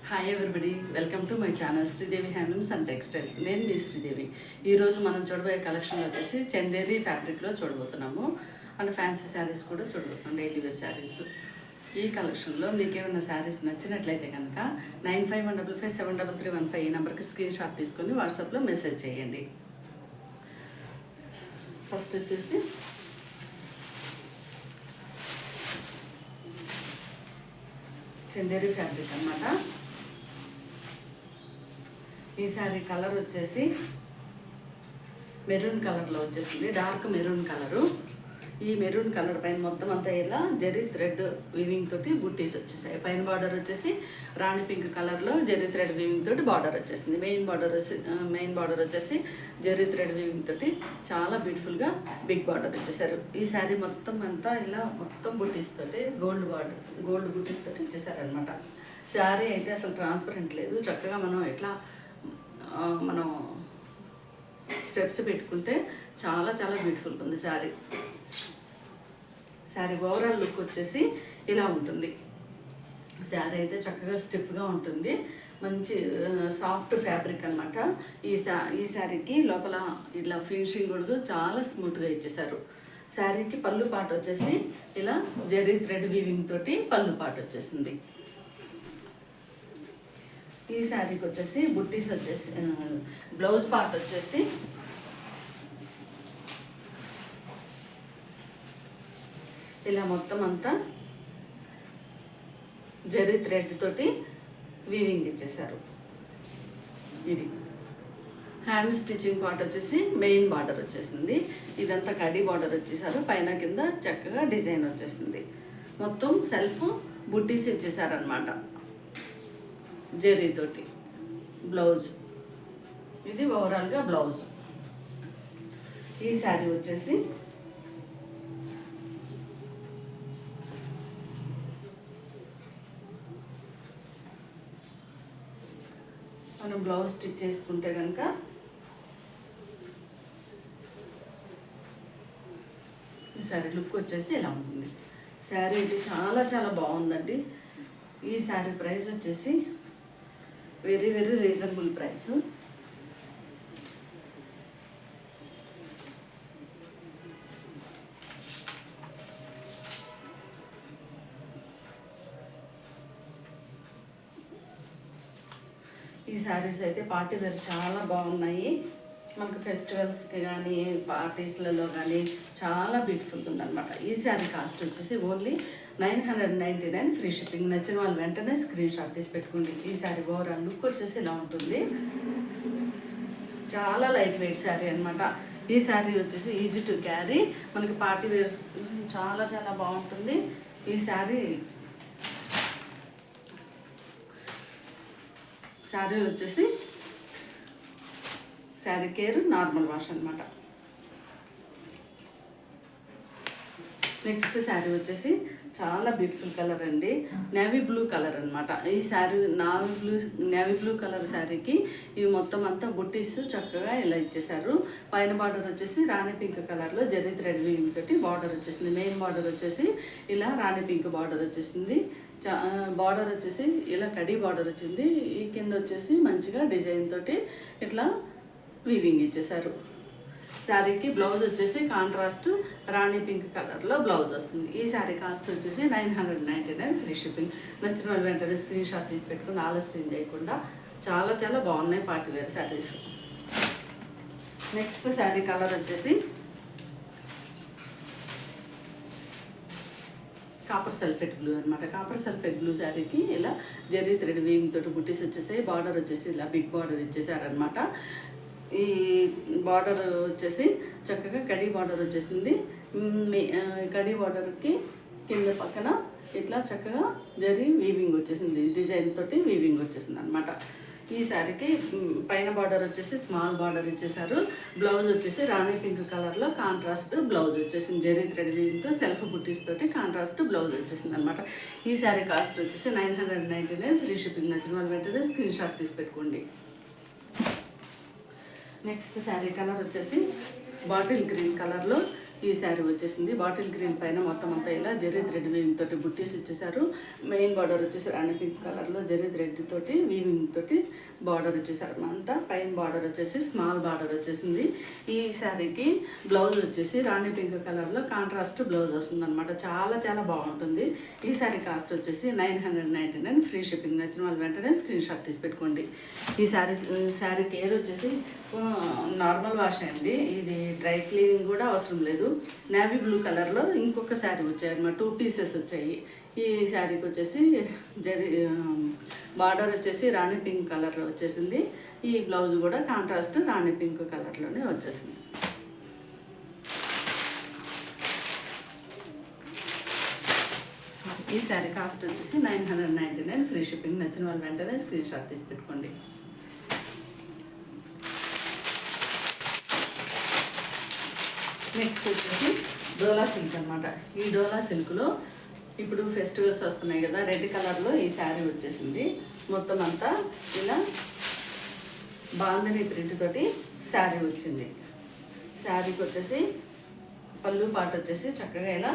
Hi everybody, welcome to my channel Sridevi handlooms and textiles. నేను మీ శ్రీదేవి. ఈరోజు మనం చూడబోయే కలెక్షన్ వచ్చేసి చందేరి ఫ్యాబ్రిక్లో చూడబోతున్నాము. అండ్ ఫ్యాన్సీ శారీస్ కూడా చూడబోతున్నాం, డైలీ వేర్ శారీస్. ఈ కలెక్షన్లో మీకు ఏమైనా శారీస్ నచ్చినట్లయితే కనుక 9515573315 ఈ నెంబర్కి స్క్రీన్ షాట్ తీసుకొని వాట్సాప్లో మెసేజ్ చేయండి. ఫస్ట్ వచ్చేసి చందేరి ఫ్యాబ్రిక్ అన్నమాట. ఈ శారీ కలర్ వచ్చేసి మెరూన్ కలర్లో వచ్చేసింది, డార్క్ మెరూన్ కలరు. ఈ మెరూన్ కలర్ పైన మొత్తం అంతా ఇలా జరీ థ్రెడ్ వీవింగ్ తోటి బుట్టీస్ వచ్చేసాయి. పైన బార్డర్ వచ్చేసి రాణి పింక్ కలర్లో జరీ థ్రెడ్ వీవింగ్ తోటి బార్డర్ వచ్చేసింది. మెయిన్ బార్డర్ వచ్చేసి జరీ థ్రెడ్ వీవింగ్ తోటి చాలా బ్యూటిఫుల్గా బిగ్ బార్డర్ వచ్చేసారు. ఈ శారీ మొత్తం అంతా ఇలా మొత్తం బుట్టీస్ తోటి గోల్డ్ బుట్టీస్ తోటి ఇచ్చేసారనమాట. శారీ అయితే అసలు ట్రాన్స్పరెంట్ లేదు, చక్కగా మనం స్టెప్స్ పెట్టుకుంటే చాలా చాలా బ్యూటిఫుల్గా ఉంది శారీ. శారీ ఓవరాల్ లుక్ వచ్చేసి ఇలా ఉంటుంది. శారీ అయితే చక్కగా స్టిఫ్గా ఉంటుంది, మంచి సాఫ్ట్ ఫ్యాబ్రిక్ అనమాట. ఈ శారీకి లోపల ఇలా ఫినిషింగ్ కూడా చాలా స్మూత్గా ఇచ్చేసారు. శారీకి పళ్ళు పాట వచ్చేసి ఇలా జరీ థ్రెడ్ వీవింగ్ తోటి పళ్ళు పాట వచ్చేసింది. ఈ శారీకి వచ్చేసి బుట్టీస్ వచ్చేసి బ్లౌజ్ పార్ట్ వచ్చేసి ఇలా మొత్తం అంతా జరీ థ్రెడ్ తోటి వీవింగ్ ఇచ్చేసారు. ఇది హ్యాండ్ స్టిచ్చింగ్ పార్ట్ వచ్చేసి మెయిన్ బార్డర్ వచ్చేసింది. ఇదంతా కడీ బార్డర్ వచ్చేసారు, పైన కింద చక్కగా డిజైన్ వచ్చేసింది. మొత్తం సెల్ఫ్ బుట్టీస్ ఇచ్చేసారనమాట జరీతోటి. బ్లౌజ్ ఇది ఓవరాల్గా బ్లౌజ్. ఈ శారీ వచ్చేసి మనం బ్లౌజ్ స్టిచ్ చేసుకుంటే కనుక ఈ శారీ లుక్ వచ్చేసి ఇలా ఉంటుంది. శారీ ఇది చాలా చాలా బాగుందండి. ఈ శారీ ప్రైస్ వచ్చేసి వెరీ వెరీ రీజనబుల్ ప్రైస్. ఈ శారీస్ అయితే పార్టీ వేర్ చాలా బాగున్నాయి. మనకు ఫెస్టివల్స్కి కానీ పార్టీస్లలో కానీ చాలా బ్యూటిఫుల్గా ఉందన్నమాట. ఈ శారీ కాస్ట్ వచ్చేసి ఓన్లీ 999 ఫ్రీ షిప్పింగ్. నచ్చిన వాళ్ళు వెంటనే స్క్రీన్ షాట్ తీసి పెట్టుకోండి. ఈ శారీ ఓవరాల్ లుక్ వచ్చేసి ఇలా ఉంటుంది. చాలా లైట్ వెయిట్ శారీ అనమాట. ఈ శారీ వచ్చేసి ఈజీ టు క్యారీ, మనకి పార్టీ వేర్ చాలా చాలా బాగుంటుంది. ఈ శారీ వచ్చేసి శారీ కేర్ నార్మల్ వాష్ అనమాట. నెక్స్ట్ శారీ వచ్చేసి చాలా బ్యూటిఫుల్ కలర్ అండి, నేవీ బ్లూ కలర్ అనమాట. ఈ శారీ నేవీ బ్లూ కలర్ శారీకి ఇవి మొత్తం అంతా బుట్టీస్ చక్కగా ఇలా ఇచ్చేసారు. పైన బార్డర్ వచ్చేసి రాణి పింక్ కలర్లో జరీ థ్రెడ్ వీవింగ్ తోటి బార్డర్ వచ్చేసింది. మెయిన్ బార్డర్ వచ్చేసి ఇలా రాణి పింక్ బార్డర్ వచ్చేసింది. బార్డర్ వచ్చేసి ఇలా కడీ బార్డర్ వచ్చింది. ఈ కింద వచ్చేసి మంచిగా డిజైన్ తోటి ఇట్లా వీవింగ్ ఇచ్చేసారు. శారీకి బ్లౌజ్ వచ్చేసి కాంట్రాస్ట్ రాణి పింక్ కలర్లో బ్లౌజ్ వస్తుంది. ఈ శారీ కాస్ట్ వచ్చేసి 999 ఫ్రీ షిప్పింగ్. నచ్చిన వాళ్ళు వెంటనే స్క్రీన్ షాట్ తీసి పెట్టుకుని ఆలస్యం చేయకుండా చాలా చాలా బాగున్నాయి party wear saris. Next sari colour వచ్చేసి కాపర్ సల్ఫేట్ బ్లూ అనమాట. కాపర్ సల్ఫేట్ బ్లూ శారీకి ఇలా జరీ థ్రెడ్ వీవింగ్ తోటి బుట్టీస్ వచ్చేసాయి. బార్డర్ వచ్చేసి ఇలా బిగ్ బార్డర్ ఇచ్చేసారనమాట. ఈ బార్డర్ వచ్చేసి చక్కగా కడీ బార్డర్ వచ్చేసింది. కడీ బార్డర్కి కింద పక్కన ఇట్లా చక్కగా జరీ వీవింగ్ వచ్చేసింది, డిజైన్ తోటి వీవింగ్ వచ్చేసింది అనమాట. ఈ శారీకి పైన బార్డర్ వచ్చేసి స్మాల్ బార్డర్ ఇచ్చేసారు. బ్లౌజ్ వచ్చేసి రాణి పింక్ కలర్లో కాంట్రాస్ట్ బ్లౌజ్ వచ్చేసింది. జరీ థ్రెడ్ వీవింగ్తో సెల్ఫ్ బుట్టీస్ తోటి కాంట్రాస్ట్ బ్లౌజ్ వచ్చేసింది అనమాట. ఈ శారీ కాస్ట్ వచ్చేసి 999 ఫ్రీ షిప్పింగ్. నచ్చిన వాళ్ళు వెంటనే స్క్రీన్ షాట్ తీసి పెట్టుకోండి. నెక్స్ట్ శారీ కలర్ వచ్చేసి బాటిల్ గ్రీన్ కలర్లో ఈ శారీ వచ్చేసింది. బాటిల్ గ్రీన్ పైన మొత్తం అంతా ఇలా జరీ థ్రెడ్ వీవింగ్ తోటి బుట్టీస్ ఇచ్చేసారు. మెయిన్ బార్డర్ వచ్చేసి రాణి పింక్ కలర్లో జరీ థ్రెడ్ తోటి వీవింగ్ తోటి బార్డర్ వచ్చేసారు అనమాట. పైన బార్డర్ వచ్చేసి స్మాల్ బార్డర్ వచ్చేసింది. ఈ శారీకి బ్లౌజ్ వచ్చేసి రాణి పింక్ కలర్లో కాంట్రాస్ట్ బ్లౌజ్ వస్తుంది అనమాట. చాలా చాలా బాగుంటుంది. ఈ శారీ కాస్ట్ వచ్చేసి 999 ఫ్రీ షిప్పింగ్. నచ్చిన వాళ్ళు వెంటనే స్క్రీన్ షాట్ తీసి పెట్టుకోండి. ఈ శారీ కేర్ వచ్చేసి నార్మల్ వాష్ అండి. ఇది డ్రై క్లీనింగ్ కూడా అవసరం లేదు. నేవీ బ్లూ కలర్లో ఇంకొక శారీ వచ్చాయి అన్నమాట. 2 పీసెస్ వచ్చాయి. ఈ శారీకి వచ్చేసి బార్డర్ వచ్చేసి రాణి పింక్ కలర్లో వచ్చేసింది. ఈ బ్లౌజ్ కూడా కాంట్రాస్ట్ రాణి పింక్ కలర్లోనే వచ్చేసింది. ఈ శారీ కాస్ట్ వచ్చేసి 999 ఫ్రీ షిప్పింగ్. నచ్చిన వాళ్ళు వెంటనే స్క్రీన్ షాట్ తీసి పెట్టుకోండి. నెక్స్ట్ వచ్చేసి డోలా సిల్క్ అనమాట. ఈ డోలా సిల్క్లో ఇప్పుడు ఫెస్టివల్స్ వస్తున్నాయి కదా, రెడ్ కలర్లో ఈ శారీ వచ్చేసింది. మొత్తం అంతా ఇలా బాందని ప్రింట్ తోటి శారీ వచ్చింది. శారీకి వచ్చేసి పళ్ళు పాట వచ్చేసి చక్కగా ఇలా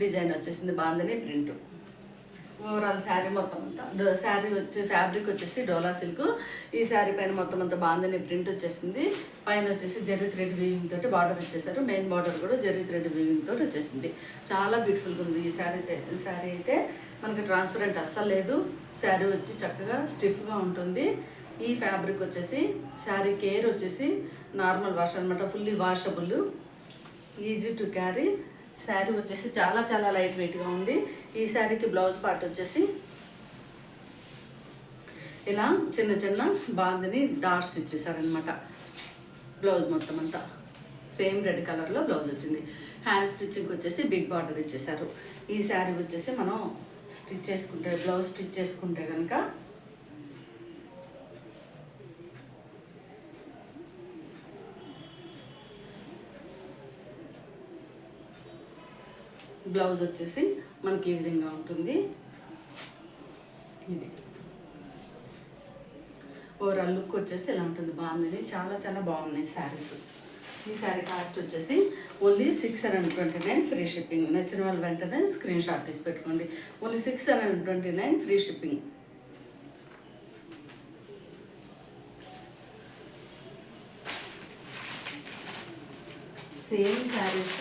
డిజైన్ వచ్చేసింది, బాందని ప్రింట్. ఓవరాల్ శారీ మొత్తం అంతా శారీ వచ్చి ఫ్యాబ్రిక్ వచ్చేసి డోలా సిల్క్. ఈ శారీ పైన మొత్తం అంతా బాందని ప్రింట్ వచ్చేసింది. పైన వచ్చేసి జరీ థ్రెడ్ వీవింగ్ తోటి బార్డర్ ఇచ్చేసారు. మెయిన్ బార్డర్ కూడా జరీ థ్రెడ్ వీవింగ్ తోటి వచ్చేసింది. చాలా బ్యూటిఫుల్గా ఉంది ఈ శారీ అయితే మనకి ట్రాన్స్పరెంట్ అస్సలు లేదు. శారీ వచ్చి చక్కగా స్టిఫ్గా ఉంటుంది. ఈ ఫ్యాబ్రిక్ వచ్చేసి శారీ కేర్ వచ్చేసి నార్మల్ వాష్ అనమాట. Fully washable, easy to carry. Sari వచ్చేసి చాలా చాలా లైట్ వెయిట్గా ఉంది. ఈ శారీకి బ్లౌజ్ పార్ట్ వచ్చేసి ఇలా చిన్న చిన్న బాందని డాట్స్ ఇచ్చేసారనమాట. బ్లౌజ్ మొత్తం అంతా సేమ్ రెడ్ కలర్లో బ్లౌజ్ వచ్చింది. హ్యాండ్ స్టిచ్చింగ్ వచ్చేసి బిగ్ బార్డర్ ఇచ్చేసారు. ఈ శారీ వచ్చేసి మనం స్టిచ్ చేసుకుంటే, బ్లౌజ్ స్టిచ్ చేసుకుంటే కనుక బ్లౌజ్ వచ్చేసి మనకి ఈ విధంగా ఉంటుంది. ఇది ఓవరాల్ లుక్ వచ్చేసి ఇలా ఉంటుంది. బాగుంది, చాలా చాలా బాగున్నాయి శారీస్. ఈ శారీ కాస్ట్ వచ్చేసి ఓన్లీ 629 ఫ్రీ షిప్పింగ్. నచ్చిన వాళ్ళు వెంటనే స్క్రీన్ షాట్ తీసి పెట్టుకోండి. Only 629 free shipping. Same saris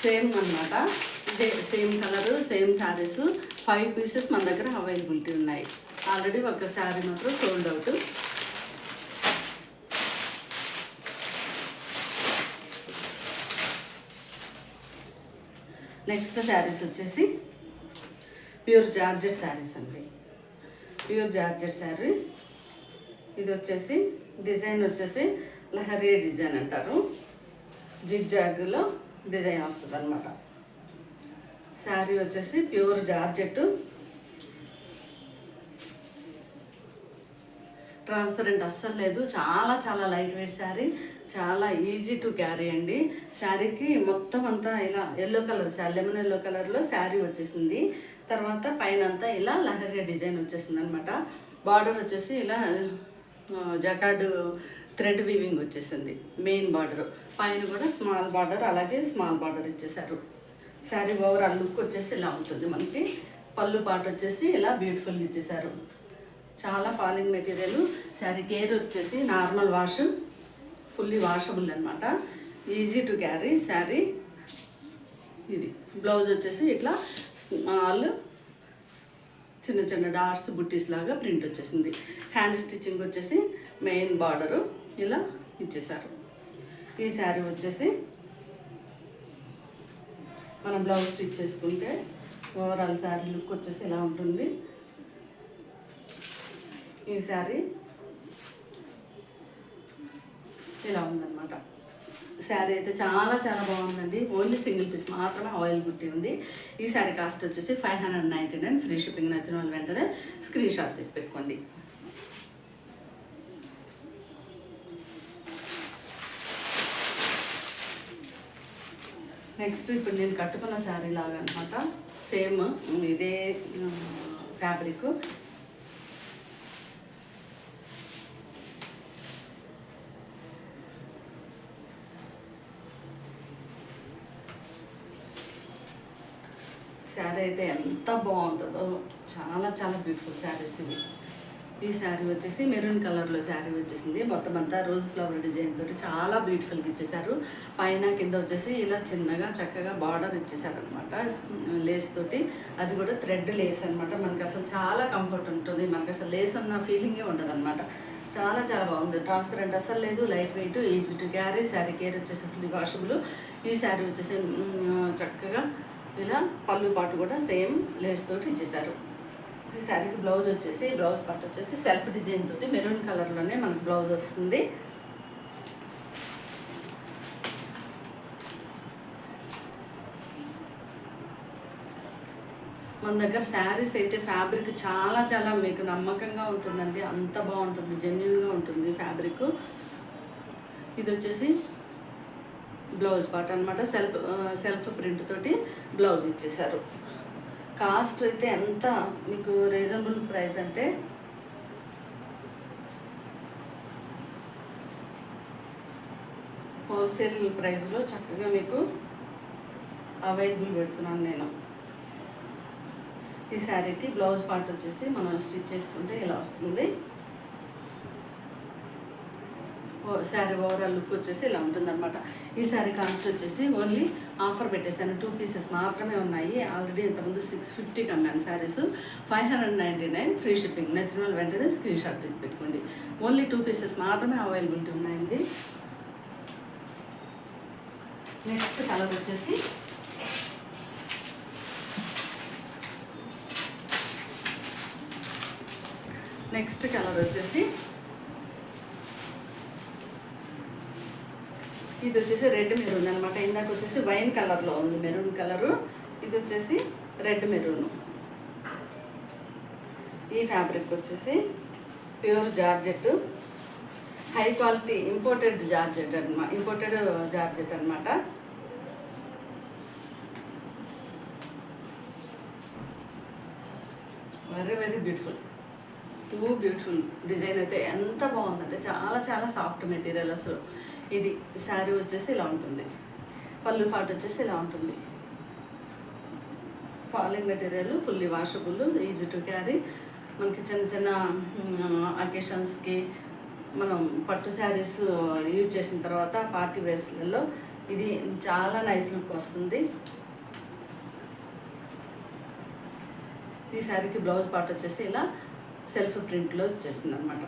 same అనమాట. ఇదే same colour, same saris 5 pieces మన దగ్గర అవైలబిలిటీ ఉన్నాయి. ఆల్రెడీ ఒక శారీ మాత్రం సోల్డ్ అవుట్. నెక్స్ట్ శారీస్ వచ్చేసి ప్యూర్ జార్జెట్ శారీస్ అండి. Pure georgette sari. ఇది వచ్చేసి డిజైన్ వచ్చేసి లహరీ డిజైన్ అంటారు. జిగ్జాగ్లో డిజైన్ వస్తుంది అనమాట. శారీ వచ్చేసి ప్యూర్ జార్జెట్, ట్రాన్స్పరెంట్ అస్సలు లేదు. చాలా చాలా లైట్ వెయిట్ శారీ, చాలా ఈజీ టు క్యారీ అండి. శారీకి మొత్తం అంతా ఇలా ఎల్లో కలర్, లెమన్ ఎల్లో కలర్లో శారీ వచ్చేసింది. తర్వాత పైన అంతా ఇలా లహరియా డిజైన్ వచ్చేసింది అనమాట. బార్డర్ వచ్చేసి ఇలా జకార్డ్ థ్రెడ్ వీవింగ్ వచ్చేసింది. మెయిన్ బార్డర్ పైన కూడా స్మాల్ బార్డర్, అలాగే స్మాల్ బార్డర్ ఇచ్చేసారు. శారీ ఓవరాల్ లుక్ వచ్చేసి ఇలా ఉంటుంది. మనకి పళ్ళు పాట వచ్చేసి ఇలా బ్యూటిఫుల్గా ఇచ్చేసారు. చాలా ఫాలింగ్ మెటీరియల్. శారీ కేర్ వచ్చేసి నార్మల్ వాష్, ఫుల్లీ వాషబుల్ అనమాట. Easy to carry sari. ఇది బ్లౌజ్ వచ్చేసి ఇట్లా స్మాల్ చిన్న చిన్న డాట్స్ బుట్టీస్ లాగా ప్రింట్ వచ్చేసింది. హ్యాండ్ స్టిచ్చింగ్ వచ్చేసి మెయిన్ బార్డరు ఇలా ఇచ్చేసారు. ఈ శారీ వచ్చేసి మనం బ్లౌజ్ స్టిచ్ చేసుకుంటే ఓవరాల్ శారీ లుక్ వచ్చేసి ఇలా ఉంటుంది. ఈ శారీ ఇలా ఉందన్నమాట. శారీ అయితే చాలా చాలా బాగుందండి. ఓన్లీ సింగిల్ పీస్ మాత్రమే అవైలబిలిటీ ఉంది. ఈ శారీ కాస్ట్ వచ్చేసి 599 ఫ్రీ షిప్పింగ్. నచ్చిన వాళ్ళు వెంటనే స్క్రీన్ షాట్ తీసి పెట్టుకోండి. నెక్స్ట్ ఇప్పుడు నేను కట్టుకున్న శారీ లాగా అనమాట. సేమ్ ఇదే ఫ్యాబ్రిక్. శారీ అయితే ఎంత బాగుంటుందో, చాలా చాలా బ్యూటిఫుల్ శారీస్ ఇవి. ఈ శారీ వచ్చేసి మెరూన్ కలర్లో శారీ వచ్చేసింది. మొత్తం అంతా రోజ్ ఫ్లవర్ డిజైన్ తోటి చాలా బ్యూటిఫుల్గా ఇచ్చేసారు. పైన కింద వచ్చేసి ఇలా చిన్నగా చక్కగా బార్డర్ ఇచ్చేసారనమాట లేస్ తోటి. అది కూడా థ్రెడ్ లేస్ అనమాట. మనకి అసలు చాలా కంఫర్ట్ ఉంటుంది. మనకి అసలు లేస్ ఉన్న ఫీలింగే ఉండదు అనమాట. చాలా చాలా బాగుంది. ట్రాన్స్పరెంట్ అసలు లేదు, light weight, easy to carry. Sari care వచ్చేసి ఫుల్లీ వాషబుల్. ఈ శారీ వచ్చేసి చక్కగా ఇలా పళ్ళు పాటు కూడా సేమ్ లేస్ తోటి ఇచ్చేసారు. ఈ శారీకి బ్లౌజ్ వచ్చేసి, బ్లౌజ్ పార్ట్ వచ్చేసి సెల్ఫ్ డిజైన్ తోటి మెరూన్ కలర్లోనే మనకు బ్లౌజ్ వస్తుంది. మన దగ్గర శారీస్ అయితే ఫ్యాబ్రిక్ చాలా చాలా మీకు నమ్మకంగా ఉంటుందండి. అంత బాగుంటుంది, జెన్యున్గా ఉంటుంది ఫ్యాబ్రిక్. ఇది వచ్చేసి బ్లౌజ్ పార్ట్ అనమాట. సెల్ఫ్ ప్రింట్ తోటి బ్లౌజ్ ఇచ్చేసారు. కాస్ట్ అయితే ఎంత మీకు రీజనబుల్ ప్రైస్ అంటే హోల్సేల్ ప్రైస్లో చక్కగా మీకు అవైలబుల్ పెడుతున్నాను నేను. ఈ శారీకి బ్లౌజ్ పార్ట్ వచ్చేసి మనం స్టిచ్ చేసుకుంటే ఇలా వస్తుంది. శారీ ఓవరాల్ లుక్ వచ్చేసి ఇలా ఉంటుందన్నమాట. ఈ శారీ కాస్ట్ వచ్చేసి ఓన్లీ ఆఫర్ పెట్టేశాను, 2 పీసెస్ మాత్రమే ఉన్నాయి. ఆల్రెడీ ఇంతకుముందు 650 అమ్మాను శారీస్. 599 free shipping. నచ్చిన వాళ్ళు వెంటనే స్క్రీన్ షాట్ తీసి పెట్టుకోండి. ఓన్లీ 2 పీసెస్ మాత్రమే అవైలబిలిటీ ఉన్నాయండి. నెక్స్ట్ కలర్ వచ్చేసి ఇది వచ్చేసి రెడ్ మెరూన్ అనమాట. ఇందాక వచ్చేసి వైన్ కలర్లో ఉంది మెరూన్ కలరు. ఇది వచ్చేసి రెడ్ మెరూన్. ఈ ఫ్యాబ్రిక్ వచ్చేసి pure georgette, high quality imported georgette అనమాట. Very very beautiful, too beautiful design అయితే ఎంత బాగుందంటే చాలా చాలా సాఫ్ట్ మెటీరియల్ అసలు. ఇది శారీ వచ్చేసి ఇలా ఉంటుంది. పళ్ళు పాటు వచ్చేసి ఇలా ఉంటుంది. Falling material, fully washable, easy to carry. మనకి చిన్న చిన్న అకేషన్స్కి మనం పట్టు శారీస్ యూజ్ చేసిన తర్వాత పార్టీ వేర్స్లలో ఇది చాలా నైస్ లుక్ వస్తుంది. ఈ శారీకి బ్లౌజ్ పార్ట్ వచ్చేసి ఇలా సెల్ఫ్ ప్రింట్లో వచ్చేస్తుంది అనమాట.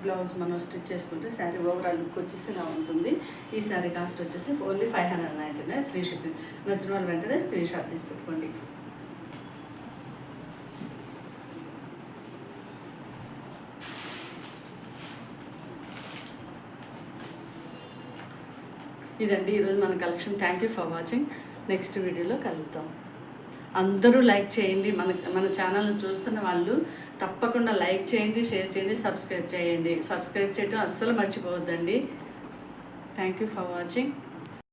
బ్లౌజ్ మనం స్టిచ్ చేసుకుంటే శారీ ఓవరాల్ లుక్ వచ్చేసి ఇలా ఉంటుంది. ఈ శారీ కాస్ట్ వచ్చేసి ఓన్లీ 599 ఫ్రీ షిప్పింగ్. నచ్చిన వాళ్ళు వెంటనే స్క్రీన్ షాట్ తీసి పెట్టుకోండి. ఇదండి ఈరోజు మన collection. Thank you for watching. Next వీడియోలో కలుద్దాం. అందరూ లైక్ చేయండి. మన ఛానల్ని చూస్తున్న వాళ్ళు తప్పకుండా లైక్ చేయండి, షేర్ చేయండి, సబ్స్క్రైబ్ చేయండి. సబ్స్క్రైబ్ చేయడం అస్సలు మర్చిపోవద్దండి. Thank you for watching.